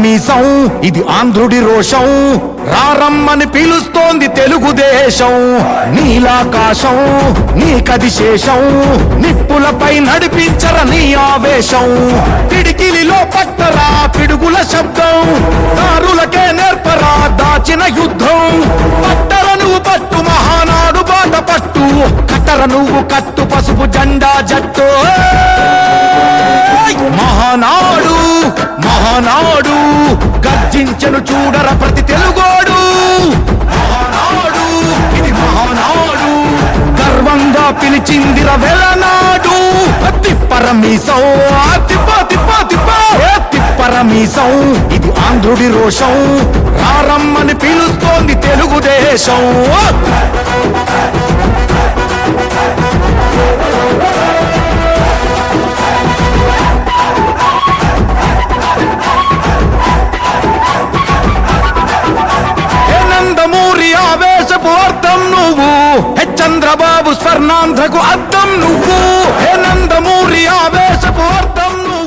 మీసం ఇది ఆంధ్రుడి రోషం, రారమ్మని పిలుస్తోంది తెలుగుదేశం. నీలాకాశం నీకది శేషం, నిప్పులపై నడిపించర నీ ఆవేశం. పిడికిలిలో పట్టరా పిడుగుల శబ్దం, దారులకే నేర్పరా దాచిన యుద్ధం. పట్టర నువ్వు పట్టు మహానాడు బాట పట్టు, కట్టర నువ్వు కట్టు పసుపు జెండా జట్టు. మహానాడు మహానాడు గర్జించను చూడర ప్రతి తెలుగోడు. మహానాడు ఇది మహానాడు, గర్వంగా పిలిచిందిర వెలనాడు. తిప్పరమీసం తిప్పరమీసం ఇది ఆంధ్రుడి రోషం, రారమ్మని పిలుస్తోంది తెలుగుదేశం. నందమూరి ఆవేశపు అర్థం నువ్వు, చంద్రబాబు స్వర్ణాంధ్రకు అర్థం నువ్వు. నందమూరి ఆవేశపు అర్థం నువ్వు.